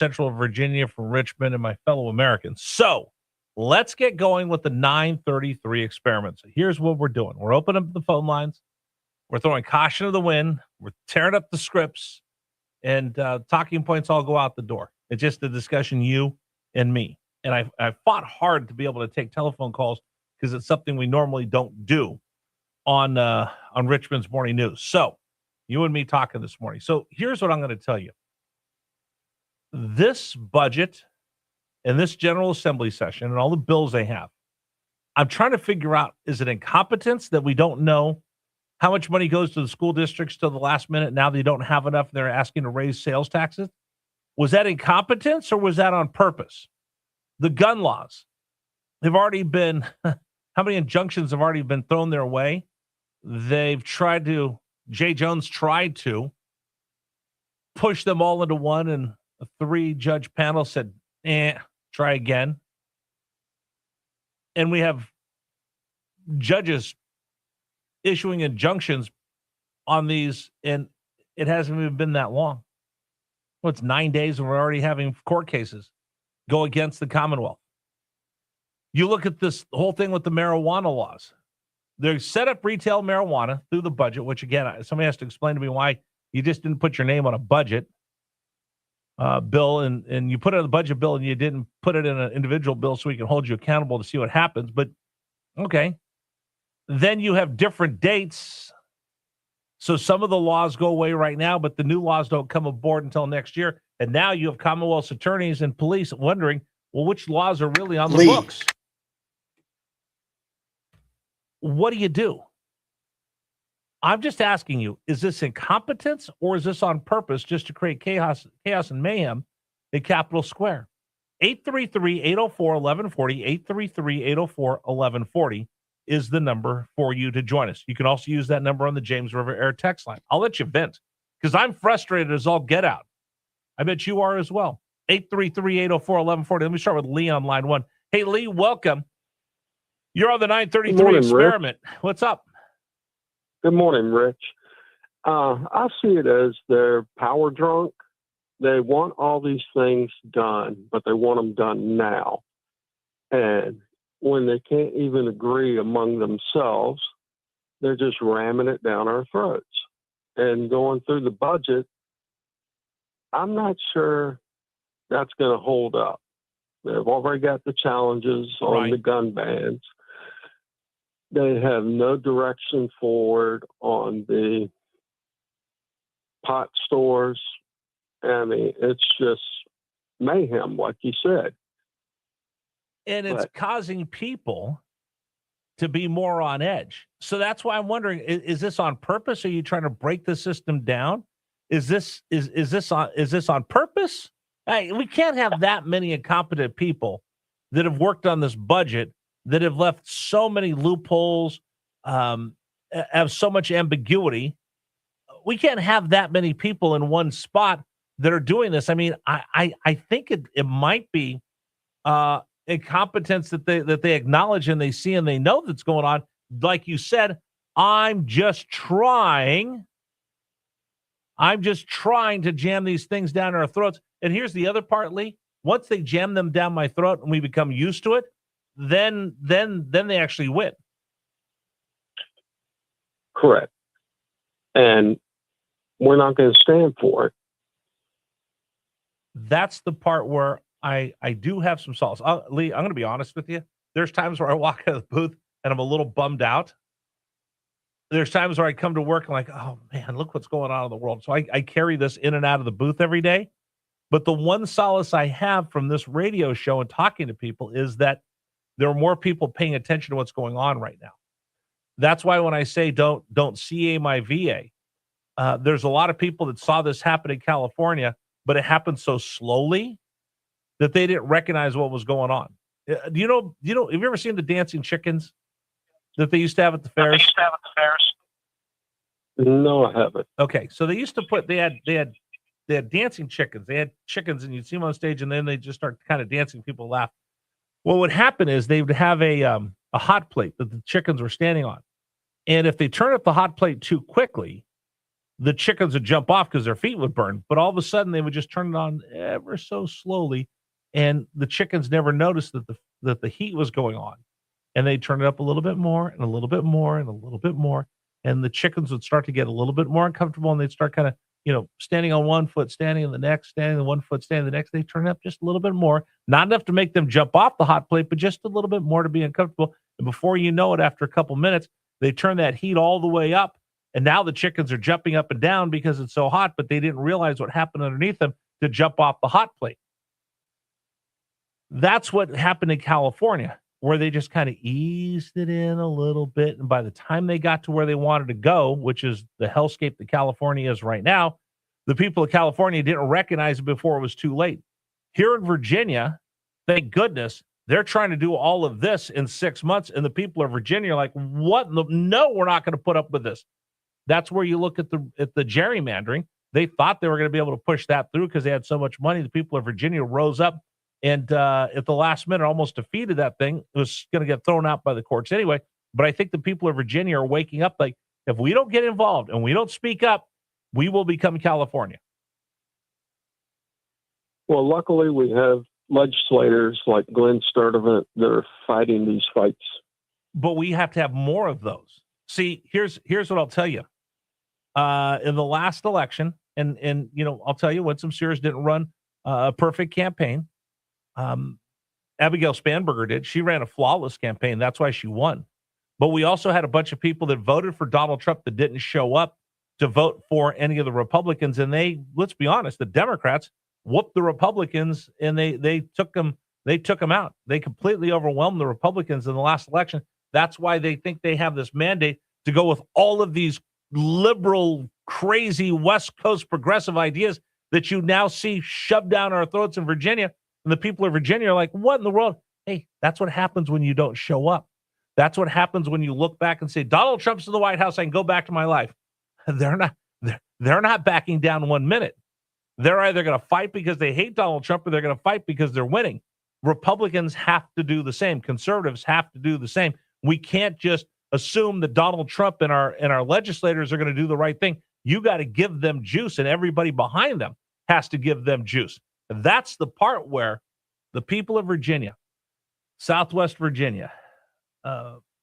Central Virginia, from Richmond, and my fellow Americans. So let's get going with the 933 experiment. So here's what we're doing. We're opening up the phone lines. We're throwing caution to the wind. We're tearing up the scripts, and talking points all go out the door. It's just a discussion, you and me. And I fought hard to be able to take telephone calls because it's something we normally don't do on Richmond's Morning News. So you and me talking this morning. So here's what I'm going to tell you. This budget and this General Assembly session and all the bills they have, I'm trying to figure out, is it incompetence that we don't know how much money goes to the school districts till the last minute? Now they don't have enough. They're asking to raise sales taxes. Was that incompetence or was that on purpose? The gun laws, they've already been, how many injunctions have already been thrown their way? They've tried to, Jay Jones tried to push them all into one, and a 3-judge panel said, try again. And we have judges issuing injunctions on these, and it hasn't even been that long. Well, it's 9 days, and we're already having court cases go against the Commonwealth. You look at this whole thing with the marijuana laws. They set up retail marijuana through the budget, which, again, somebody has to explain to me why you just didn't put your name on a budget bill, and you put it in the budget bill, and you didn't put it in an individual bill so we can hold you accountable to see what happens. But, okay. Then you have different dates. So some of the laws go away right now, but the new laws don't come aboard until next year. And now you have Commonwealth's attorneys and police wondering, well, which laws are really on the books? What do you do? I'm just asking you, is this incompetence or is this on purpose just to create chaos and mayhem at Capitol Square? 833-804-1140, 833-804-1140 is the number for you to join us. You can also use that number on the James River Air text line. I'll let you vent because I'm frustrated as all get out. I bet you are as well. 833-804-1140. Let me start with Lee on line one. Hey, Lee, welcome. You're on the 933 morning, experiment. Rich. What's up? Good morning, Rich. I see it as they're power drunk. They want all these things done, but they want them done now. And when they can't even agree among themselves, they're just ramming it down our throats. And going through the budget, I'm not sure that's going to hold up. They've already got the challenges on the gun bans. They have no direction forward on the pot stores. I mean, it's just mayhem, like you said. And it's causing people to be more on edge. So that's why I'm wondering, is this on purpose? Are you trying to break the system down? Is this on purpose? Hey, we can't have that many incompetent people that have worked on this budget that have left so many loopholes, have so much ambiguity. We can't have that many people in one spot that are doing this. I mean, I think it might be incompetence that they acknowledge and they see and they know that's going on. Like you said, I'm just trying to jam these things down our throats. And here's the other part, Lee. Once they jam them down my throat and we become used to it, then they actually win. Correct. And we're not going to stand for it. That's the part where I do have some solace. Lee, I'm going to be honest with you. There's times where I walk out of the booth and I'm a little bummed out. There's times where I come to work and I'm like, oh man, look what's going on in the world. So I carry this in and out of the booth every day. But the one solace I have from this radio show and talking to people is that there are more people paying attention to what's going on right now. That's why when I say don't CA my VA, there's a lot of people that saw this happen in California, but it happened so slowly that they didn't recognize what was going on. Have you ever seen the dancing chickens that they used to have at the fairs? No, I haven't. Okay, so they used to they had dancing chickens. They had chickens, and you'd see them on stage, and then they just start kind of dancing. People laugh. What would happen is they would have a hot plate that the chickens were standing on, and if they turn up the hot plate too quickly, the chickens would jump off because their feet would burn. But all of a sudden, they would just turn it on ever so slowly, and the chickens never noticed that the heat was going on. And they turn it up a little bit more and a little bit more and a little bit more, and the chickens would start to get a little bit more uncomfortable, and they'd start kind of, standing on one foot, standing on the next, standing on one foot, standing on the next. They turn it up just a little bit more, not enough to make them jump off the hot plate, but just a little bit more to be uncomfortable. And before you know it, after a couple minutes, they turn that heat all the way up, and now the chickens are jumping up and down because it's so hot, but they didn't realize what happened underneath them to jump off the hot plate. That's what happened in California, where they just kind of eased it in a little bit. And by the time they got to where they wanted to go, which is the hellscape that California is right now, the people of California didn't recognize it before it was too late. Here in Virginia, thank goodness, they're trying to do all of this in 6 months. And the people of Virginia are like, what? No, we're not going to put up with this. That's where you look at the gerrymandering. They thought they were going to be able to push that through because they had so much money. The people of Virginia rose up and at the last minute almost defeated that thing. It was going to get thrown out by the courts anyway. But I think the people of Virginia are waking up like, if we don't get involved and we don't speak up, we will become California. Well, luckily we have legislators like Glenn Sturdivant that are fighting these fights. But we have to have more of those. See, here's what I'll tell you. In the last election, and I'll tell you, Winsome Sears didn't run a perfect campaign. Abigail Spanberger did. She ran a flawless campaign. That's why she won. But we also had a bunch of people that voted for Donald Trump that didn't show up to vote for any of the Republicans. And let's be honest, the Democrats whooped the Republicans and they took them out. They completely overwhelmed the Republicans in the last election. That's why they think they have this mandate to go with all of these liberal, crazy West Coast progressive ideas that you now see shoved down our throats in Virginia. And the people of Virginia are like, what in the world? Hey, that's what happens when you don't show up. That's what happens when you look back and say, Donald Trump's in the White House, I can go back to my life. They're not backing down 1 minute. They're either going to fight because they hate Donald Trump or they're going to fight because they're winning. Republicans have to do the same. Conservatives have to do the same. We can't just assume that Donald Trump and our legislators are going to do the right thing. You got to give them juice, and everybody behind them has to give them juice. And that's the part where the people of Virginia, Southwest Virginia,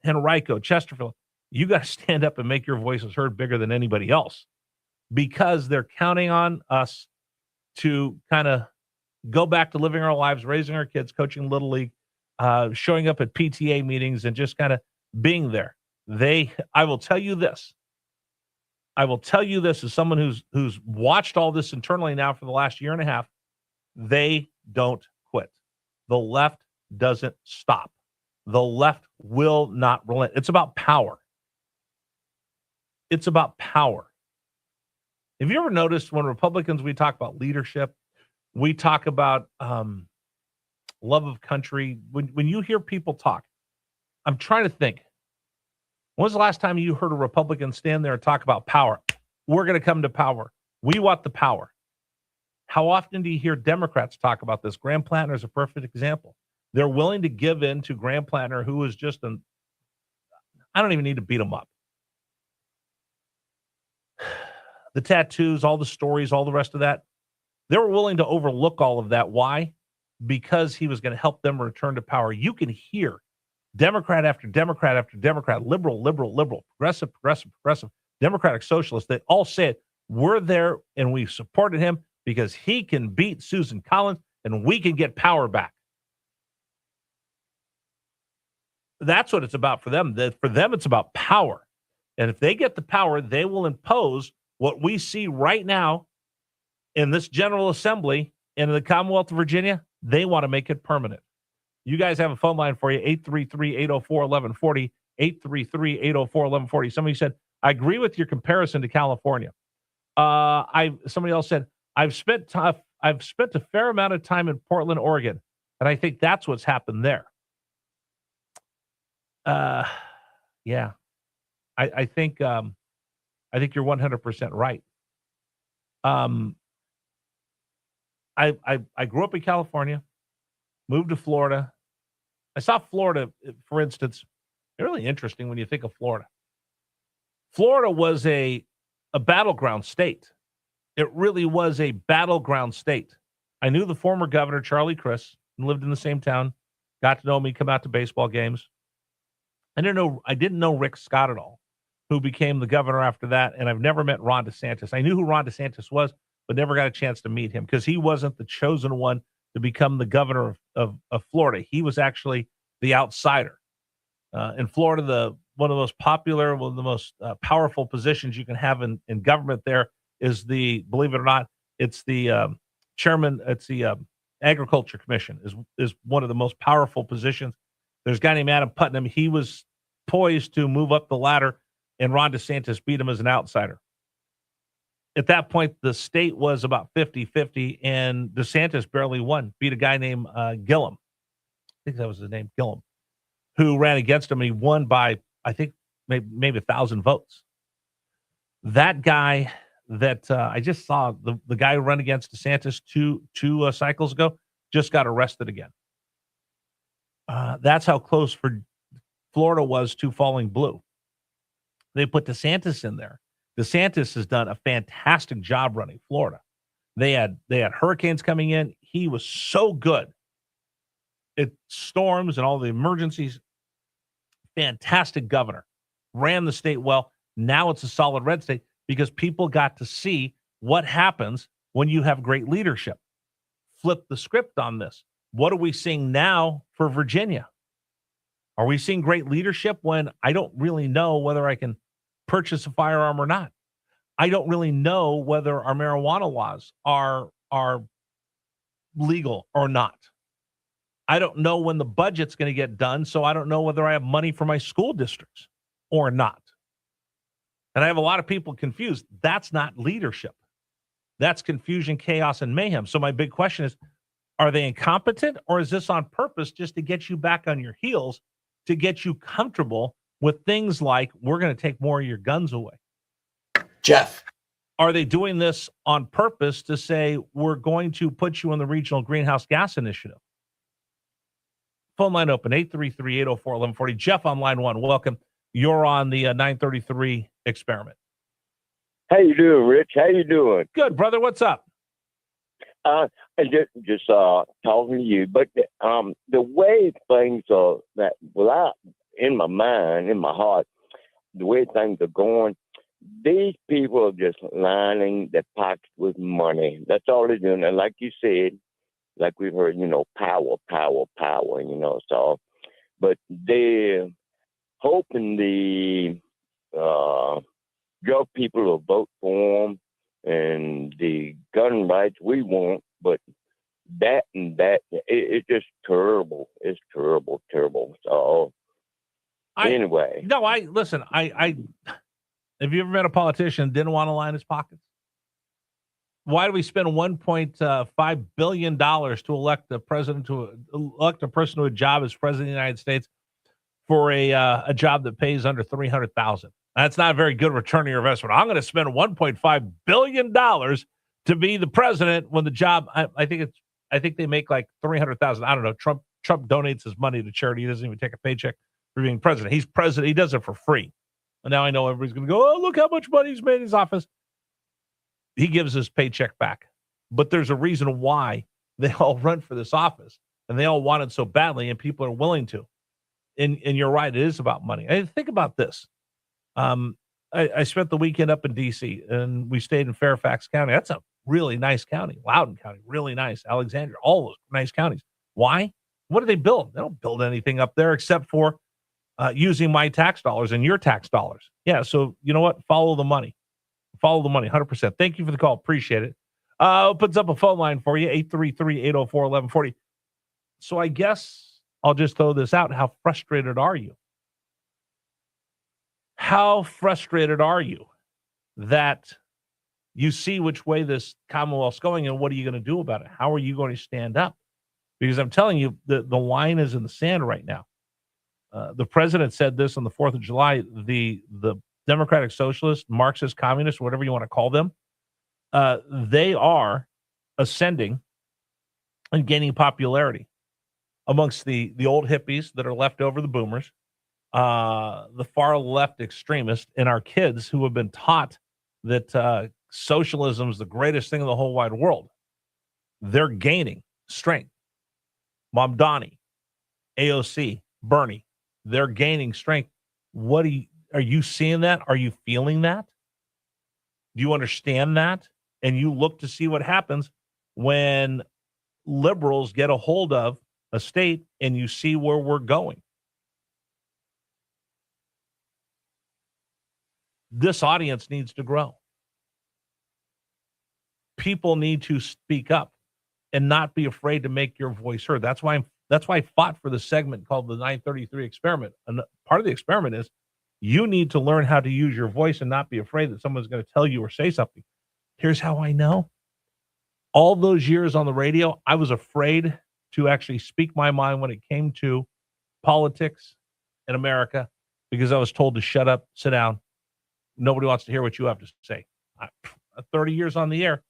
Henrico, Chesterfield, you got to stand up and make your voices heard bigger than anybody else, because they're counting on us to kind of go back to living our lives, raising our kids, coaching Little League, showing up at PTA meetings, and just kind of being there. I will tell you this as someone who's watched all this internally now for the last year and a half. They don't quit. The left doesn't stop. The left will not relent. It's about power. It's about power. Have you ever noticed when Republicans, we talk about leadership, we talk about love of country, when you hear people talk, I'm trying to think, when was the last time you heard a Republican stand there and talk about power? We're going to come to power. We want the power. How often do you hear Democrats talk about this? Graham Plattner is a perfect example. They're willing to give in to Graham Plattner, who is just I don't even need to beat him up. The tattoos, all the stories, all the rest of that. They were willing to overlook all of that. Why? Because he was going to help them return to power. You can hear Democrat after Democrat after Democrat, liberal, progressive, Democratic socialist. They all say it. We're there and we supported him because he can beat Susan Collins and we can get power back. That's what it's about for them. For them, it's about power. And if they get the power, they will impose what we see right now in this General Assembly and in the Commonwealth of Virginia. They want to make it permanent. You guys have a phone line for you, 833-804-1140, 833-804-1140. Somebody said, I agree with your comparison to California. Somebody else said, I've spent a fair amount of time in Portland, Oregon, and I think that's what's happened there. Yeah. I think you're 100% right. I grew up in California, moved to Florida. I saw Florida, for instance, really interesting when you think of Florida. Florida was a a battleground state. It really was a battleground state. I knew the former governor, Charlie Crist, and lived in the same town, got to know me, come out to baseball games. I didn't know Rick Scott at all, who became the governor after that, and I've never met Ron DeSantis. I knew who Ron DeSantis was, but never got a chance to meet him because he wasn't the chosen one to become the governor of Florida. He was actually the outsider. In Florida, one of the most popular, one of the most powerful positions you can have in government there is believe it or not, it's the chairman, it's the Agriculture Commission is one of the most powerful positions. There's a guy named Adam Putnam. He was poised to move up the ladder, and Ron DeSantis beat him as an outsider. At that point, the state was about 50-50, and DeSantis barely won, beat a guy named Gillum. I think that was his name, Gillum, who ran against him, and he won by, I think, maybe 1,000 votes. That guy that I just saw, the guy who ran against DeSantis two cycles ago, just got arrested again. That's how close for Florida was to falling blue. They put DeSantis in there. DeSantis has done a fantastic job running Florida. They had hurricanes coming in. He was so good at storms and all the emergencies. Fantastic governor. Ran the state well. Now it's a solid red state because people got to see what happens when you have great leadership. Flip the script on this. What are we seeing now for Virginia? Are we seeing great leadership when I don't really know whether I can purchase a firearm or not? I don't really know whether our marijuana laws are legal or not. I don't know when the budget's going to get done, so I don't know whether I have money for my school districts or not. And I have a lot of people confused. That's not leadership. That's confusion, chaos, and mayhem. So my big question is, are they incompetent, or is this on purpose just to get you back on your heels, to get you comfortable with things like we're going to take more of your guns away? Jeff. Are they doing this on purpose to say we're going to put you in the regional greenhouse gas initiative? Phone line open, 833-804-1140. Jeff on line one, welcome. You're on the 933 experiment. How you doing, Rich? How you doing? Good, brother. What's up? Just talking to you, but the way things are, that without in my mind, in my heart, the way things are going, these people are just lining their pockets with money. That's all they're doing. And like you said, like we've heard, power, power, power, so, but they're hoping the drug people will vote for them and the gun rights we want, but it's just terrible. It's terrible. So anyway. Listen, have you ever met a politician who didn't want to line his pockets? Why do we spend $1.5 billion to elect a president, to elect a person to a job as president of the United States for a job that pays under $300,000? That's not a very good return on your investment. I'm going to spend $1.5 billion to be the president when the job, I think they make like $300,000. I don't know. Trump donates his money to charity. He doesn't even take a paycheck for being president. He's president. He does it for free. And now I know everybody's going to go, oh, look how much money he's made in his office. He gives his paycheck back. But there's a reason why they all run for this office, and they all want it so badly, and people are willing to. And you're right, it is about money. I think about this. I spent the weekend up in D.C., and we stayed in Fairfax County. That's a really nice county. Loudoun County, really nice. Alexandria, all those nice counties. Why? What do they build? They don't build anything up there except for using my tax dollars and your tax dollars. Yeah, so you know what? Follow the money. Follow the money, 100%. Thank you for the call. Appreciate it. Opens up a phone line for you, 833-804-1140. So I guess I'll just throw this out. How frustrated are you? How frustrated are you that you see which way this Commonwealth's going, and what are you going to do about it? How are you going to stand up? Because I'm telling you, the line is in the sand right now. The president said this on the 4th of July, the Democratic Socialists, Marxist, Communists, whatever you want to call them, they are ascending and gaining popularity amongst the old hippies that are left over, the boomers, the far left extremists, and our kids who have been taught that socialism is the greatest thing in the whole wide world. They're gaining strength. Mamdani, AOC, Bernie, they're gaining strength. Are you seeing that? Are you feeling that? Do you understand that? And you look to see what happens when liberals get a hold of a state and you see where we're going. This audience needs to grow. People need to speak up and not be afraid to make your voice heard. That's why I fought for the segment called the 933 experiment. And part of the experiment is you need to learn how to use your voice and not be afraid that someone's going to tell you or say something. Here's how I know. All those years on the radio, I was afraid to actually speak my mind when it came to politics in America because I was told to shut up, sit down. Nobody wants to hear what you have to say. 30 years on the air,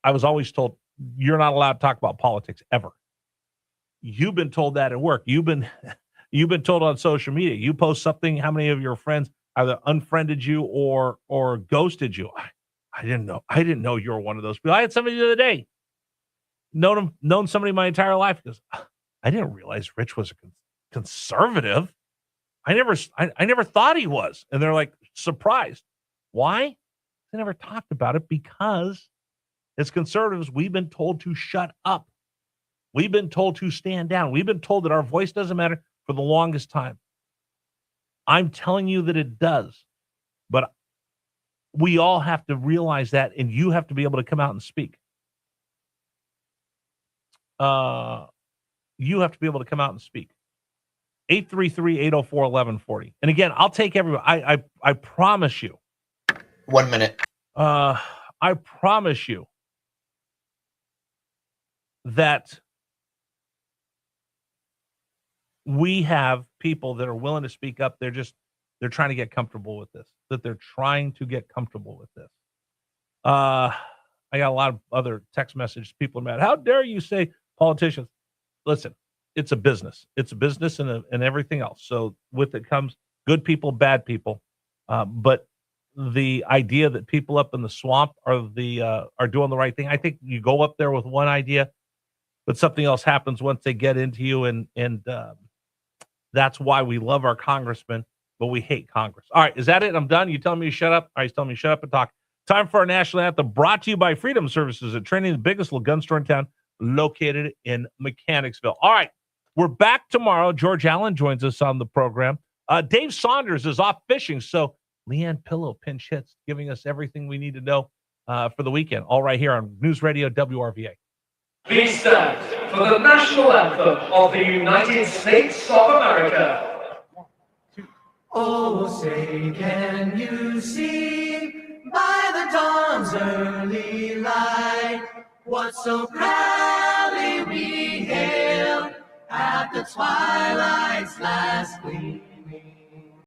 I was always told, you're not allowed to talk about politics ever. You've been told that at work. You've been told on social media. You post something, how many of your friends either unfriended you or ghosted you? I didn't know you were one of those people. I had somebody the other day, known somebody my entire life, because I didn't realize Rich was a conservative. I never thought he was. And they're like surprised. Why? They never talked about it because as conservatives, we've been told to shut up. We've been told to stand down. We've been told that our voice doesn't matter for the longest time. I'm telling you that it does. But we all have to realize that, and you have to be able to come out and speak. You have to be able to come out and speak. 833-804-1140. And again, I'll take everyone. I promise you. 1 minute. I promise you that we have people that are willing to speak up. They're trying to get comfortable with this. I got a lot of other text messages. People are mad. How dare you say politicians? Listen, it's a business. It's a business and everything else. So with it comes good people, bad people. But the idea that people up in the swamp are doing the right thing. I think you go up there with one idea, but something else happens once they get into you, and that's why we love our congressmen, but we hate Congress. All right, is that it? I'm done. You telling me to shut up? All right, he's telling me to shut up and talk. Time for our national anthem, brought to you by Freedom Services at Training, the biggest little gun store in town, located in Mechanicsville. All right, we're back tomorrow. George Allen joins us on the program. Dave Saunders is off fishing, so Leanne Pillow pinch hits, giving us everything we need to know for the weekend. All right here on News Radio WRVA. Please stand for the national anthem of the United States of America. Oh, say, can you see by the dawn's early light what so proudly we hailed at the twilight's last gleaming?